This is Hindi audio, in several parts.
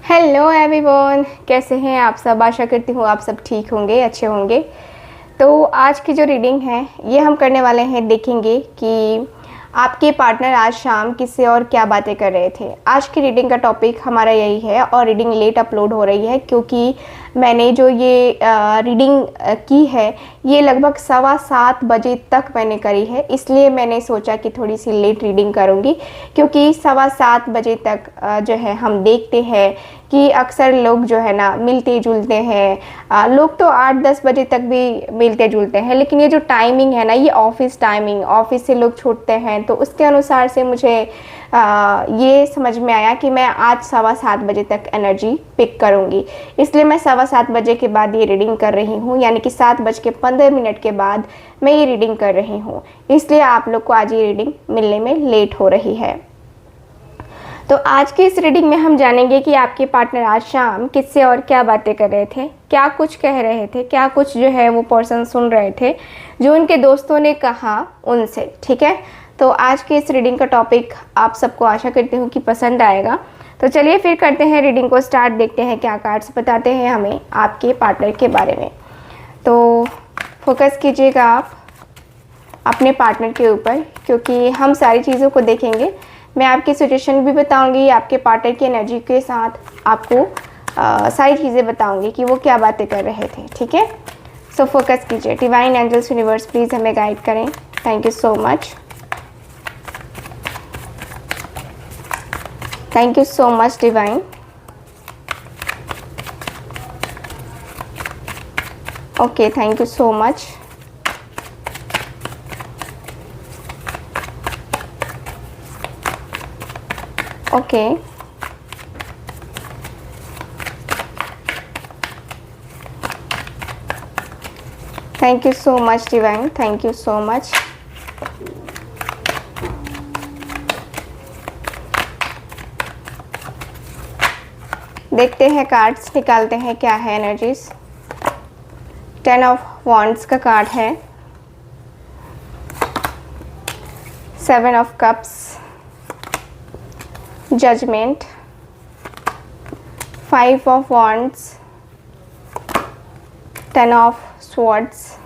हेलो एवरीवन, कैसे हैं आप सब। आशा करती हूँ आप सब ठीक होंगे, अच्छे होंगे। तो आज की जो रीडिंग है ये हम करने वाले हैं, देखेंगे कि आपके पार्टनर आज शाम किससे और क्या बातें कर रहे थे। आज की रीडिंग का टॉपिक हमारा यही है और रीडिंग लेट अपलोड हो रही है क्योंकि मैंने जो ये रीडिंग की है ये लगभग 7:15 बजे तक मैंने करी है, इसलिए मैंने सोचा कि थोड़ी सी लेट रीडिंग करूँगी क्योंकि 7:15 बजे तक जो है हम देखते हैं कि अक्सर लोग जो है ना मिलते जुलते हैं। लोग तो 8-10 बजे तक भी मिलते जुलते हैं, लेकिन ये जो टाइमिंग है ना ये ऑफिस टाइमिंग, ऑफिस से लोग छूटते हैं, तो उसके अनुसार से मुझे ये समझ में आया कि मैं आज 7:15 बजे तक एनर्जी पिक करूँगी। इसलिए मैं 7:15 बजे के बाद ये रीडिंग कर रही हूँ, यानी कि 7:15 के बाद मैं ये रीडिंग कर रही हूँ। इसलिए आप लोग को आज ये रीडिंग मिलने में लेट हो रही है। तो आज की इस रीडिंग में हम जानेंगे कि आपके पार्टनर आज शाम किससे और क्या बातें कर रहे थे, क्या कुछ कह रहे थे, क्या कुछ जो है वो पर्सन सुन रहे थे जो उनके दोस्तों ने कहा उनसे। ठीक है, तो आज की इस रीडिंग का टॉपिक आप सबको आशा करती हूँ कि पसंद आएगा। तो चलिए फिर करते हैं रीडिंग को स्टार्ट, देखते हैं क्या कार्ड्स बताते हैं हमें आपके पार्टनर के बारे में। तो फोकस कीजिएगा आप अपने पार्टनर के ऊपर, क्योंकि हम सारी चीज़ों को देखेंगे। मैं आपकी सिचुएशन भी बताऊंगी, आपके पार्टनर की एनर्जी के साथ आपको सारी चीज़ें बताऊंगी कि वो क्या बातें कर रहे थे। ठीक है, सो फोकस कीजिए। डिवाइन एंजल्स यूनिवर्स प्लीज़ हमें गाइड करें। Thank you so much, thank you so much divine. Okay, thank you so much. Okay, thank you so much divine, thank you so much. देखते हैं कार्ड्स, निकालते हैं क्या है एनर्जीज। 10 ऑफ वॉन्ड्स का कार्ड है, 7 of cups, judgement, 5 of wands, 10 of swords,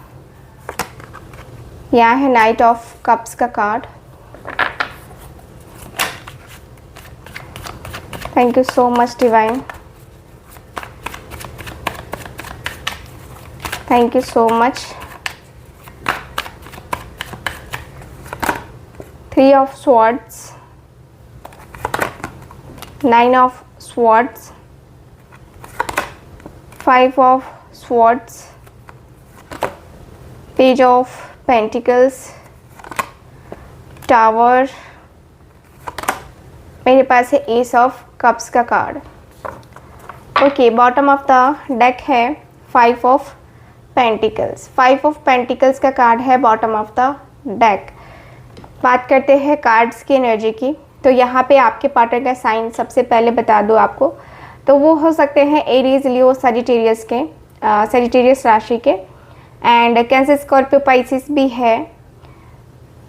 यहाँ है नाइट ऑफ कप्स का card. Thank you so much divine, thank you so much. 3 of swords, 9 of swords, 5 of swords, page of pentacles, tower, मेरे पास है एस ऑफ कप्स का card. Okay, bottom of the deck है 5 ऑफ पेंटिकल्स। 5 ऑफ पेंटिकल्स का कार्ड है बॉटम ऑफ द डेक। बात करते हैं कार्ड्स की एनर्जी की। तो यहाँ पे आपके पार्टनर का साइन सबसे पहले बता दूँ आपको, तो वो हो सकते हैं एरीज, लियो, सजिटेरियस के, सजिटेरियस राशि के, एंड कैंसर, स्कॉर्पियो, पाइसिस भी है।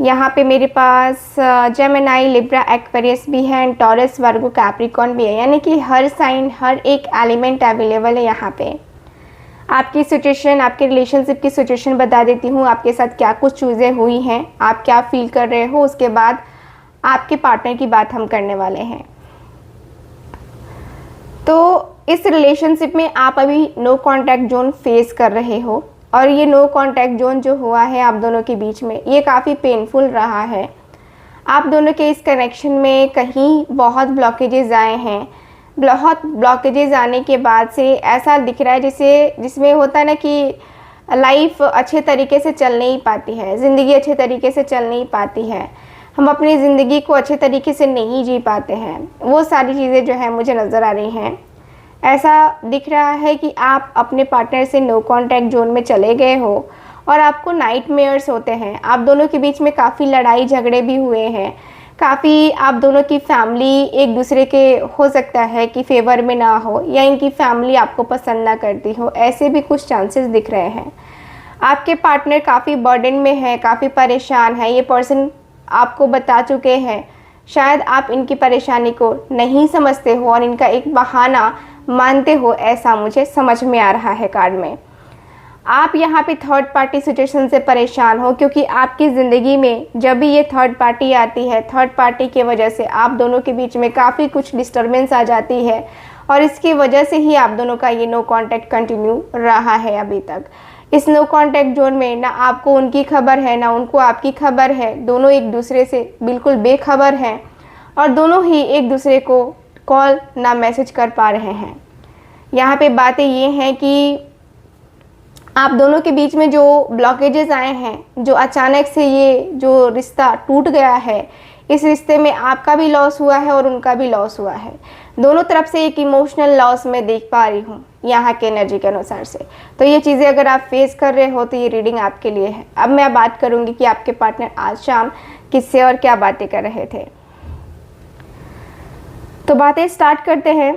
यहाँ पे मेरे पास जेमिनाई, लिब्रा, एक्वेरियस भी है, एंड टॉरस, वर्गो, कैप्रिकॉन भी है, यानी कि हर साइन, हर एक एलिमेंट अवेलेबल है यहाँ पे। आपकी सिचुएशन, आपके रिलेशनशिप की सिचुएशन बता देती हूँ, आपके साथ क्या कुछ चीज़ें हुई हैं, आप क्या फील कर रहे हो, उसके बाद आपके पार्टनर की बात हम करने वाले हैं। तो इस रिलेशनशिप में आप अभी नो कॉन्टैक्ट जोन फेस कर रहे हो, और ये नो कॉन्टैक्ट जोन जो हुआ है आप दोनों के बीच में ये काफ़ी पेनफुल रहा है। आप दोनों के इस कनेक्शन में कहीं बहुत ब्लॉकेजेस आए हैं। बहुत ब्लॉकेजेस आने के बाद से ऐसा दिख रहा है जिसमें होता है ना कि लाइफ अच्छे तरीके से चल नहीं पाती है, ज़िंदगी अच्छे तरीके से चल नहीं पाती है, हम अपनी ज़िंदगी को अच्छे तरीके से नहीं जी पाते हैं। वो सारी चीज़ें जो है मुझे नज़र आ रही हैं। ऐसा दिख रहा है कि आप अपने पार्टनर से नो कॉन्टैक्ट जोन में चले गए हो और आपको नाइटमेयर्स होते हैं। आप दोनों के बीच में काफ़ी लड़ाई झगड़े भी हुए हैं, काफ़ी आप दोनों की फैमिली एक दूसरे के हो सकता है कि फेवर में ना हो, या इनकी फैमिली आपको पसंद ना करती हो, ऐसे भी कुछ चांसेस दिख रहे हैं। आपके पार्टनर काफ़ी बर्डन में है, काफ़ी परेशान है। ये पर्सन आपको बता चुके हैं शायद आप इनकी परेशानी को नहीं समझते हो और इनका एक बहाना मानते हो, ऐसा मुझे समझ में आ रहा है कार्ड में। आप यहाँ पे थर्ड पार्टी सिचुएशन से परेशान हो, क्योंकि आपकी ज़िंदगी में जब भी ये थर्ड पार्टी आती है, थर्ड पार्टी की वजह से आप दोनों के बीच में काफ़ी कुछ डिस्टर्बेंस आ जाती है और इसकी वजह से ही आप दोनों का ये नो कांटेक्ट कंटिन्यू रहा है अभी तक। इस नो कांटेक्ट जोन में ना आपको उनकी खबर है ना उनको आपकी खबर है, दोनों एक दूसरे से बिल्कुल बेखबर हैं और दोनों ही एक दूसरे को कॉल ना मैसेज कर पा रहे हैं। यहाँ पे बातें ये हैं कि आप दोनों के बीच में जो ब्लॉकेजेस आए हैं, जो अचानक से ये जो रिश्ता टूट गया है, इस रिश्ते में आपका भी लॉस हुआ है और उनका भी लॉस हुआ है। दोनों तरफ से एक इमोशनल लॉस मैं देख पा रही हूँ यहाँ के एनर्जी के अनुसार से। तो ये चीज़ें अगर आप फेस कर रहे हो तो ये रीडिंग आपके लिए है। अब मैं बात करूँगी कि आपके पार्टनर आज शाम किससे और क्या बातें कर रहे थे। तो बातें स्टार्ट करते हैं।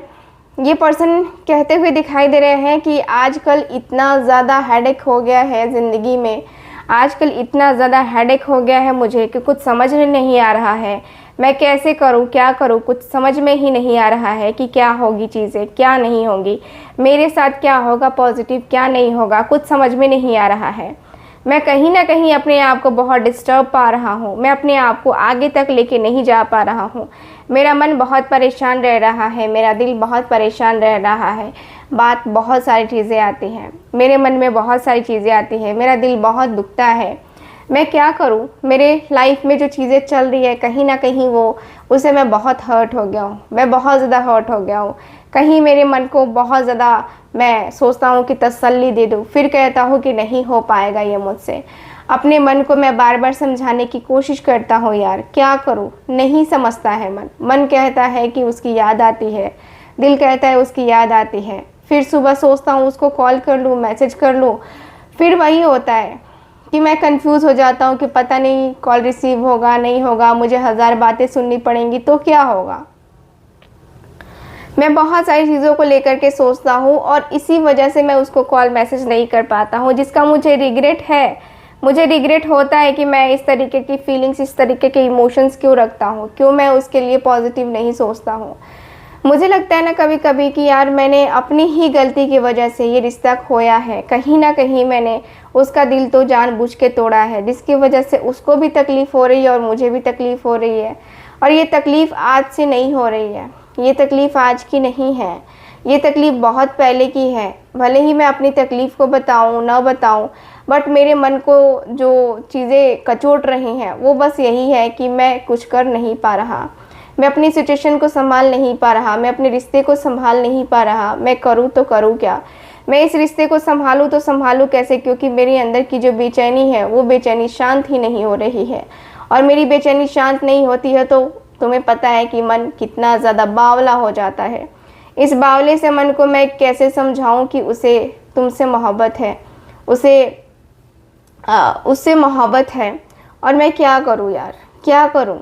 ये पर्सन कहते हुए दिखाई दे रहे हैं कि आजकल इतना ज़्यादा हेडेक हो गया है ज़िंदगी में, आजकल इतना ज़्यादा हेडेक हो गया है मुझे कि कुछ समझ में नहीं आ रहा है, मैं कैसे करूं, क्या करूं, कुछ समझ में ही नहीं आ रहा है कि क्या होगी चीज़ें, क्या नहीं होगी, मेरे साथ क्या होगा पॉजिटिव, क्या नहीं होगा, कुछ समझ में नहीं आ रहा है। मैं कहीं ना कहीं अपने आप को बहुत डिस्टर्ब पा रहा हूँ, मैं अपने आप को आगे तक लेके नहीं जा पा रहा हूँ, मेरा मन बहुत परेशान रह रहा है, मेरा दिल बहुत परेशान रह रहा है, बात बहुत सारी चीज़ें आती हैं, मेरे मन में बहुत सारी चीज़ें आती हैं, मेरा दिल बहुत दुखता है, मैं क्या करूं, मेरे लाइफ में जो चीज़ें चल रही है कहीं ना कहीं वो उसे मैं बहुत हर्ट हो गया हूँ, मैं बहुत ज़्यादा हर्ट हो गया हूँ। कहीं मेरे मन को बहुत ज़्यादा मैं सोचता हूँ कि तसल्ली दे दूँ, फिर कहता हूँ कि नहीं हो पाएगा ये मुझसे। अपने मन को मैं बार बार समझाने की कोशिश करता हूँ, यार क्या करूँ, नहीं समझता है मन कहता है कि उसकी याद आती है, दिल कहता है उसकी याद आती है, फिर सुबह सोचता हूँ उसको कॉल कर लूँ, मैसेज कर लूँ, फिर वही होता है कि मैं कंफ्यूज हो जाता हूँ कि पता नहीं कॉल रिसीव होगा नहीं होगा, मुझे 1000 बातें सुननी पड़ेंगी तो क्या होगा। मैं बहुत सारी चीज़ों को लेकर के सोचता हूँ और इसी वजह से मैं उसको कॉल मैसेज नहीं कर पाता हूँ, जिसका मुझे रिग्रेट है। मुझे रिग्रेट होता है कि मैं इस तरीके की फीलिंग्स, इस तरीके के इमोशंस क्यों रखता हूँ, क्यों मैं उसके लिए पॉजिटिव नहीं सोचता हूँ। मुझे लगता है ना कभी कभी कि यार मैंने अपनी ही गलती की वजह से ये रिश्ता खोया है, कहीं ना कहीं मैंने उसका दिल तो जानबूझ के तोड़ा है, जिसकी वजह से उसको भी तकलीफ़ हो रही है और मुझे भी तकलीफ़ हो रही है। और ये तकलीफ़ आज से नहीं हो रही है, ये तकलीफ़ आज की नहीं है, ये तकलीफ़ बहुत पहले की है। भले ही मैं अपनी तकलीफ़ को बताऊँ ना बताऊँ, बट मेरे मन को जो चीज़ें कचोट रही हैं वो बस यही है कि मैं कुछ कर नहीं पा रहा, मैं अपनी सिचुएशन को संभाल नहीं पा रहा, मैं अपने रिश्ते को संभाल नहीं पा रहा, मैं करूँ तो करूँ क्या, मैं इस रिश्ते को संभालूँ तो संभालूँ कैसे, क्योंकि मेरे अंदर की जो बेचैनी है वो बेचैनी शांत ही नहीं हो रही है। और मेरी बेचैनी शांत नहीं होती है तो तुम्हें पता है कि मन कितना ज़्यादा बावला हो जाता है। इस बावले से मन को मैं कैसे समझाऊं कि उसे तुमसे मोहब्बत है, उससे मोहब्बत है, और मैं क्या करूं यार, क्या करूं।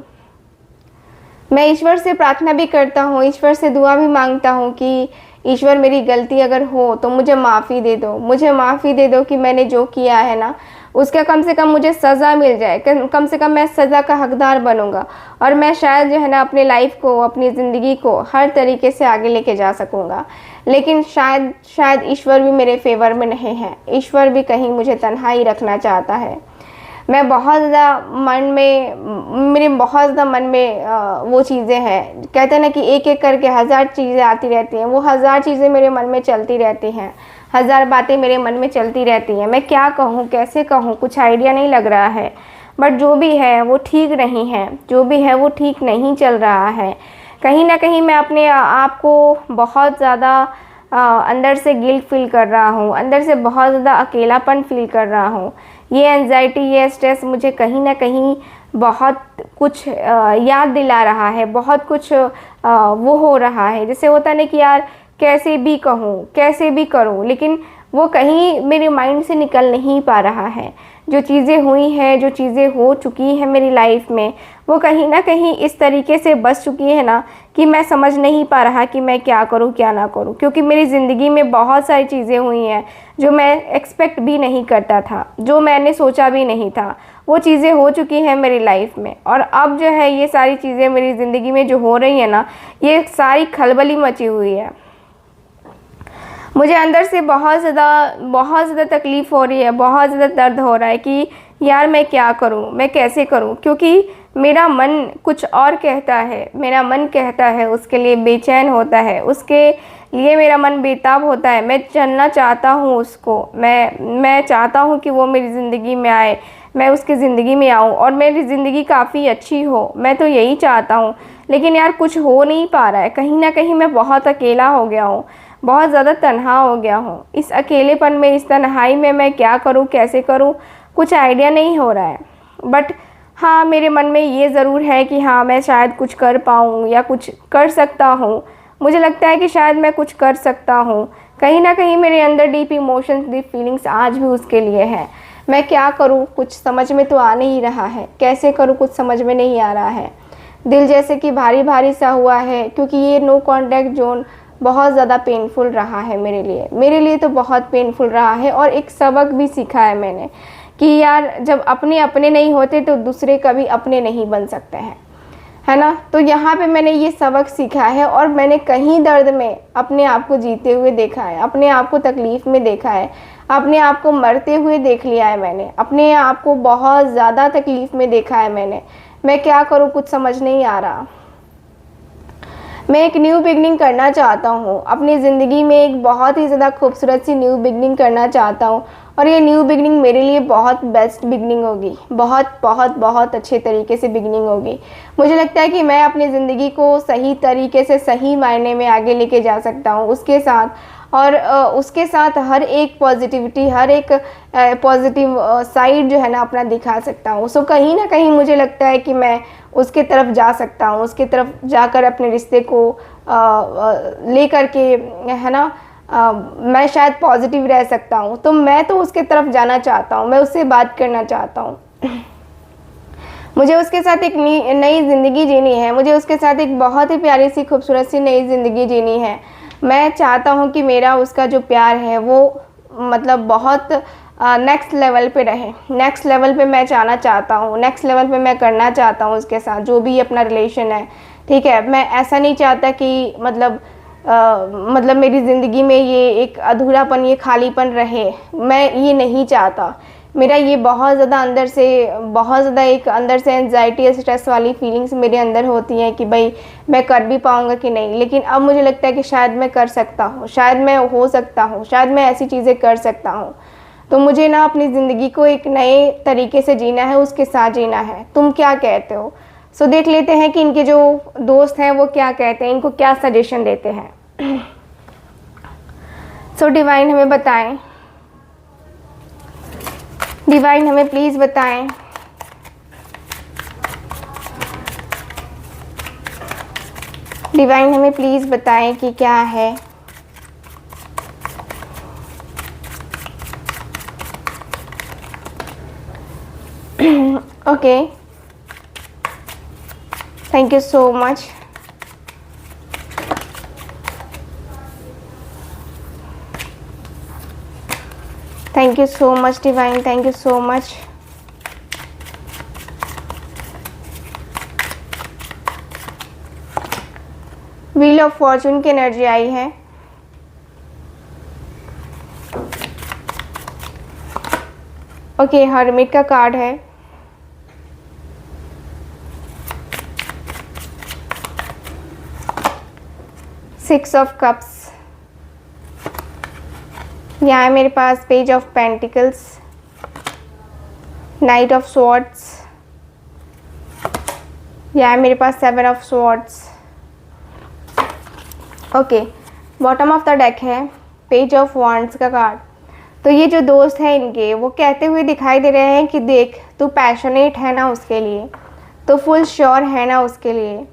मैं ईश्वर से प्रार्थना भी करता हूँ, ईश्वर से दुआ भी मांगता हूँ कि ईश्वर मेरी गलती अगर हो तो मुझे माफ़ी दे दो, मुझे माफ़ी दे दो कि मैंने जो किया है ना उसका कम से कम मुझे सज़ा मिल जाए, कम से कम मैं सज़ा का हकदार बनूंगा और मैं शायद जो है ना अपनी लाइफ को, अपनी ज़िंदगी को हर तरीके से आगे लेके जा सकूंगा। लेकिन शायद ईश्वर भी मेरे फेवर में नहीं है, ईश्वर भी कहीं मुझे तन्हाई रखना चाहता है। मैं बहुत ज़्यादा मेरे बहुत ज़्यादा मन में वो चीज़ें हैं, कहते हैं ना कि एक एक करके 1000 चीज़ें आती रहती हैं, वो 1000 चीज़ें मेरे मन में चलती रहती हैं, 1000 बातें मेरे मन में चलती रहती हैं। मैं क्या कहूँ, कैसे कहूँ, कुछ आइडिया नहीं लग रहा है। बट जो भी है वो ठीक नहीं है, जो भी है वो ठीक नहीं चल रहा है। कहीं ना कहीं मैं अपने आप को बहुत ज़्यादा अंदर से गिल्ट फील कर रहा हूँ, अंदर से बहुत ज़्यादा अकेलापन फील कर रहा हूँ। ये एंजाइटी, ये स्ट्रेस मुझे कहीं ना कहीं बहुत कुछ याद दिला रहा है, बहुत कुछ वो हो रहा है, जैसे होता नहीं कि यार कैसे भी कहूँ, कैसे भी करूँ, लेकिन वो कहीं मेरे माइंड से निकल नहीं पा रहा है। जो चीज़ें हुई हैं, जो चीज़ें हो चुकी हैं मेरी लाइफ में, वो कहीं ना कहीं इस तरीके से बस चुकी है ना कि मैं समझ नहीं पा रहा कि मैं क्या करूं क्या ना करूं। क्योंकि मेरी ज़िंदगी में बहुत सारी चीज़ें हुई हैं जो मैं एक्सपेक्ट भी नहीं करता था, जो मैंने सोचा भी नहीं था, वो चीज़ें हो चुकी हैं मेरी लाइफ में। और अब जो है ये सारी चीज़ें मेरी ज़िंदगी में जो हो रही है ना, ये सारी खलबली मची हुई है। मुझे अंदर से बहुत ज़्यादा तकलीफ़ हो रही है, बहुत ज़्यादा दर्द हो रहा है कि यार मैं क्या करूं, मैं कैसे करूं। क्योंकि मेरा मन कुछ और कहता है, मेरा मन कहता है, उसके लिए बेचैन होता है, उसके लिए मेरा मन बेताब होता है। मैं चलना चाहता हूं उसको, मैं चाहता हूं कि वो मेरी ज़िंदगी में आए, मैं उसकी ज़िंदगी में आऊं और मेरी ज़िंदगी काफ़ी अच्छी हो। मैं तो यही चाहता हूं, लेकिन यार कुछ हो नहीं पा रहा है। कहीं ना कहीं मैं बहुत अकेला हो गया हूँ, बहुत ज़्यादा तन्हा हो गया हूँ। इस अकेलेपन में, इस तन्हाई में मैं क्या करूँ, कैसे करूँ, कुछ आइडिया नहीं हो रहा है। बट हाँ, मेरे मन में ये ज़रूर है कि हाँ, मैं शायद कुछ कर पाऊँ या कुछ कर सकता हूँ। मुझे लगता है कि शायद मैं कुछ कर सकता हूँ। कहीं ना कहीं मेरे अंदर डीप इमोशंस, डीप फीलिंग्स आज भी उसके लिए हैं। मैं क्या करूँ, कुछ समझ में तो आ नहीं रहा है, कैसे करूँ कुछ समझ में नहीं आ रहा है। दिल जैसे कि भारी भारी सा हुआ है, क्योंकि ये नो कॉन्टैक्ट जोन बहुत ज़्यादा पेनफुल रहा है मेरे लिए तो बहुत पेनफुल रहा है। और एक सबक भी सीखा है मैंने कि यार जब अपने अपने नहीं होते तो दूसरे कभी अपने नहीं बन सकते हैं, है ना। तो यहाँ पे मैंने ये सबक सीखा है और मैंने कहीं दर्द में अपने आप को जीते हुए देखा है, अपने आप को तकलीफ़ में देखा है, अपने आप को मरते हुए देख लिया है मैंने, अपने आप को बहुत ज़्यादा तकलीफ़ में देखा है मैंने। मैं क्या करूँ कुछ समझ नहीं आ रहा। मैं एक न्यू बिगनिंग करना चाहता हूँ अपनी ज़िंदगी में, एक बहुत ही ज़्यादा खूबसूरत सी न्यू बिगनिंग करना चाहता हूँ। और ये न्यू बिगनिंग मेरे लिए बहुत बेस्ट बिगनिंग होगी, बहुत बहुत बहुत अच्छे तरीके से बिगनिंग होगी। मुझे लगता है कि मैं अपनी ज़िंदगी को सही तरीके से, सही मायने में आगे लेके जा सकता हूँ उसके साथ। और उसके साथ हर एक पॉजिटिविटी, हर एक पॉजिटिव साइड जो है ना अपना दिखा सकता हूँ। सो कहीं ना कहीं मुझे लगता है कि मैं उसके तरफ जा सकता हूँ, उसके तरफ जाकर अपने रिश्ते को ले करके, है ना, मैं शायद पॉजिटिव रह सकता हूँ। तो मैं तो उसके तरफ जाना चाहता हूँ, मैं उससे बात करना चाहता हूँ। मुझे उसके साथ एक नई ज़िंदगी जीनी है, मुझे उसके साथ एक बहुत ही प्यारी सी खूबसूरत सी नई ज़िंदगी जीनी है। मैं चाहता हूँ कि मेरा उसका जो प्यार है वो मतलब बहुत नेक्स्ट लेवल पे रहे, नेक्स्ट लेवल पे मैं जाना चाहता हूँ, नेक्स्ट लेवल पे मैं करना चाहता हूँ उसके साथ जो भी अपना रिलेशन है। ठीक है, मैं ऐसा नहीं चाहता कि मतलब मेरी ज़िंदगी में ये एक अधूरापन, ये खालीपन रहे, मैं ये नहीं चाहता। मेरा ये बहुत ज़्यादा अंदर से, बहुत ज़्यादा एक अंदर से एंजाइटी, स्ट्रेस वाली फीलिंग्स मेरे अंदर होती हैं कि भाई मैं कर भी पाऊँगा कि नहीं। लेकिन अब मुझे लगता है कि शायद मैं कर सकता हूँ, शायद मैं हो सकता हूँ, शायद मैं ऐसी चीज़ें कर सकता हूँ। तो मुझे ना अपनी ज़िंदगी को एक नए तरीके से जीना है, उसके साथ जीना है। तुम क्या कहते हो? सो देख लेते हैं कि इनके जो दोस्त हैं वो क्या कहते हैं, इनको क्या सजेशन देते हैं। सो डिवाइन हमें बताएं, डिवाइन हमें प्लीज़ बताएं डिवाइन हमें प्लीज़ बताएं कि क्या है। Okay, thank you so much. Thank you so much divine, thank you so much. Wheel of fortune की एनर्जी आई है। ओके, हर्मिट का कार्ड है। Six of cups. यहाँ है मेरे पास page of pentacles, knight of swords. यहाँ है मेरे पास seven of swords. Okay, bottom of the deck है पेज ऑफ वॉन्ड्स का कार्ड। तो ये जो दोस्त हैं इनके, वो कहते हुए दिखाई दे रहे हैं कि देख, तू पैशनेट है ना उसके लिए, तो फुल श्योर है ना उसके लिए,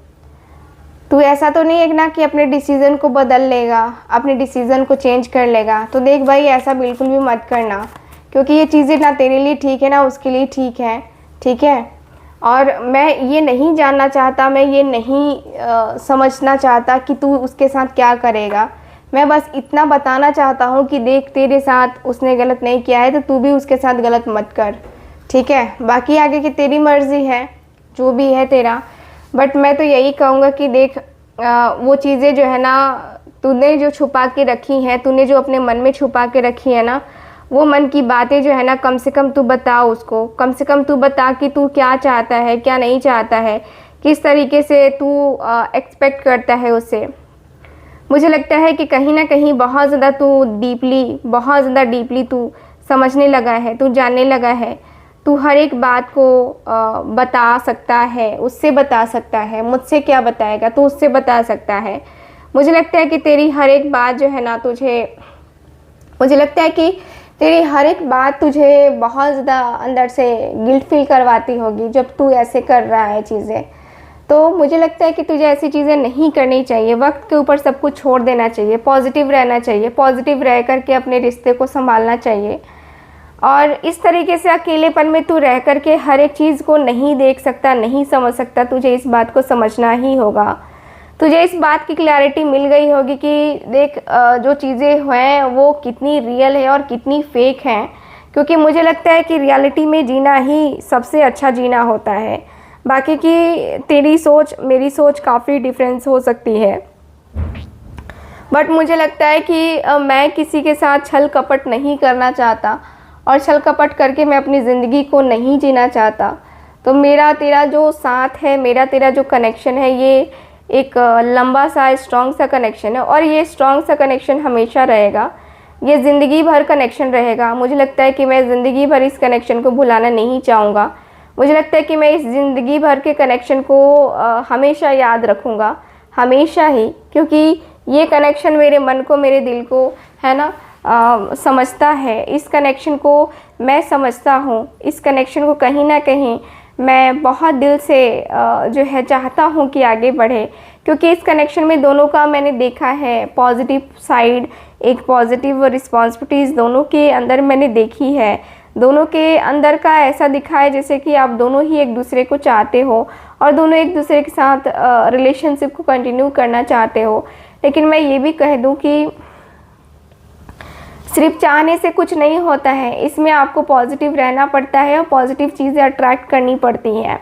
तू ऐसा तो नहीं है ना कि अपने डिसीज़न को बदल लेगा, अपने डिसीज़न को चेंज कर लेगा। तो देख भाई, ऐसा बिल्कुल भी मत करना क्योंकि ये चीज़ें ना तेरे लिए ठीक है ना उसके लिए ठीक है, ठीक है। और मैं ये नहीं जानना चाहता, मैं ये नहीं समझना चाहता कि तू उसके साथ क्या करेगा। मैं बस इतना बताना चाहता हूँ कि देख, तेरे साथ उसने गलत नहीं किया है तो तू भी उसके साथ गलत मत कर, ठीक है। बाकी आगे की तेरी मर्ज़ी है, जो भी है तेरा। बट मैं तो यही कहूँगा कि देख, वो चीज़ें जो है ना तूने जो छुपा के रखी हैं, तूने जो अपने मन में छुपा के रखी है ना, वो मन की बातें जो है ना कम से कम तू बता उसको। कम से कम तू बता कि तू क्या चाहता है, क्या नहीं चाहता है, किस तरीके से तू एक्सपेक्ट करता है उससे। मुझे लगता है कि कहीं ना कहीं बहुत ज़्यादा डीपली तू समझने लगा है, तू जानने लगा है। तू हर एक बात को बता सकता है, उससे बता सकता है। मुझसे क्या बताएगा, तू उससे बता सकता है। मुझे लगता है कि तेरी हर एक बात जो है ना मुझे लगता है कि तेरी हर एक बात तुझे बहुत ज़्यादा अंदर से गिल्ट फील करवाती होगी जब तू ऐसे कर रहा है चीज़ें। तो मुझे लगता है कि तुझे ऐसी चीज़ें नहीं करनी चाहिए। वक्त के ऊपर सब कुछ छोड़ देना चाहिए, पॉजिटिव रहना चाहिए, पॉजिटिव रह करके अपने रिश्ते को संभालना चाहिए। और इस तरीके से अकेलेपन में तू रह करके हर एक चीज़ को नहीं देख सकता, नहीं समझ सकता। तुझे इस बात को समझना ही होगा। तुझे इस बात की क्लैरिटी मिल गई होगी कि देख, जो चीज़ें हैं वो कितनी रियल है और कितनी फेक हैं। क्योंकि मुझे लगता है कि रियलिटी में जीना ही सबसे अच्छा जीना होता है। बाकी की तेरी सोच मेरी सोच काफ़ी डिफरेंस हो सकती है, बट मुझे लगता है कि मैं किसी के साथ छल कपट नहीं करना चाहता और छल कपट करके मैं अपनी ज़िंदगी को नहीं जीना चाहता। तो मेरा तेरा जो साथ है, मेरा तेरा जो कनेक्शन है, ये एक लंबा सा स्ट्रॉन्ग सा कनेक्शन है और ये स्ट्रॉन्ग सा कनेक्शन हमेशा रहेगा। ये ज़िंदगी भर कनेक्शन रहेगा। मुझे लगता है कि मैं ज़िंदगी भर इस कनेक्शन को भुलाना नहीं चाहूँगा। मुझे लगता है कि मैं इस ज़िंदगी भर के कनेक्शन को हमेशा याद रखूँगा, हमेशा ही। क्योंकि ये कनेक्शन मेरे मन को, मेरे दिल को है ना समझता है। इस कनेक्शन को मैं समझता हूँ। इस कनेक्शन को कहीं ना कहीं मैं बहुत दिल से जो है चाहता हूँ कि आगे बढ़े। क्योंकि इस कनेक्शन में दोनों का मैंने देखा है पॉजिटिव साइड, एक पॉजिटिव रिस्पॉन्सिबिलिटीज़ दोनों के अंदर मैंने देखी है। दोनों के अंदर का ऐसा दिखा है जैसे कि आप दोनों ही एक दूसरे को चाहते हो और दोनों एक दूसरे के साथ रिलेशनशिप को कंटिन्यू करना चाहते हो। लेकिन मैं ये भी कह दूँ कि सिर्फ चाहने से कुछ नहीं होता है, इसमें आपको पॉजिटिव रहना पड़ता है और पॉजिटिव चीज़ें अट्रैक्ट करनी पड़ती हैं,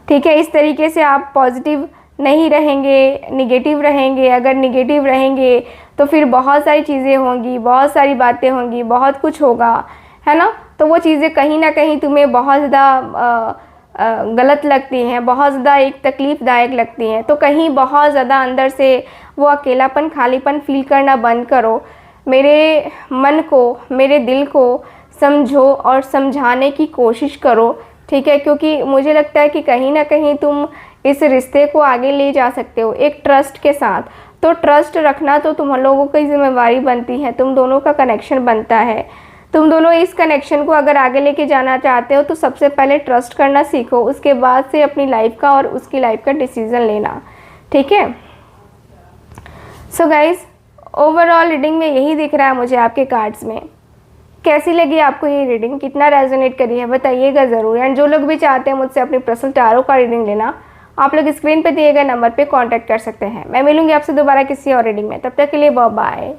ठीक है। इस तरीके से आप पॉजिटिव नहीं रहेंगे, निगेटिव रहेंगे। अगर निगेटिव रहेंगे तो फिर बहुत सारी चीज़ें होंगी, बहुत सारी बातें होंगी, बहुत कुछ होगा, है ना। तो वो चीज़ें कहीं ना कहीं तुम्हें बहुत ज़्यादा गलत लगती हैं, बहुत ज़्यादा एक तकलीफ़दायक लगती हैं। तो कहीं बहुत ज़्यादा अंदर से वो अकेलापन, खालीपन फील करना बंद करो। मेरे मन को, मेरे दिल को समझो और समझाने की कोशिश करो, ठीक है। क्योंकि मुझे लगता है कि कहीं ना कहीं तुम इस रिश्ते को आगे ले जा सकते हो एक ट्रस्ट के साथ। तो ट्रस्ट रखना तो तुम लोगों की जिम्मेवारी बनती है, तुम दोनों का कनेक्शन बनता है। तुम दोनों इस कनेक्शन को अगर आगे लेके जाना चाहते हो तो सबसे पहले ट्रस्ट करना सीखो, उसके बाद से अपनी लाइफ का और उसकी लाइफ का डिसीज़न लेना, ठीक है। सो गाइज़, ओवरऑल रीडिंग में यही दिख रहा है मुझे आपके कार्ड्स में। कैसी लगी आपको ये रीडिंग, कितना रेजोनेट करी है बताइएगा ज़रूर। एंड जो लोग भी चाहते हैं मुझसे अपनी पर्सनल टैरो का रीडिंग लेना, आप लोग स्क्रीन पे दिए गए नंबर पे कांटेक्ट कर सकते हैं। मैं मिलूंगी आपसे दोबारा किसी और रीडिंग में, तब तक के लिए बाय बाय।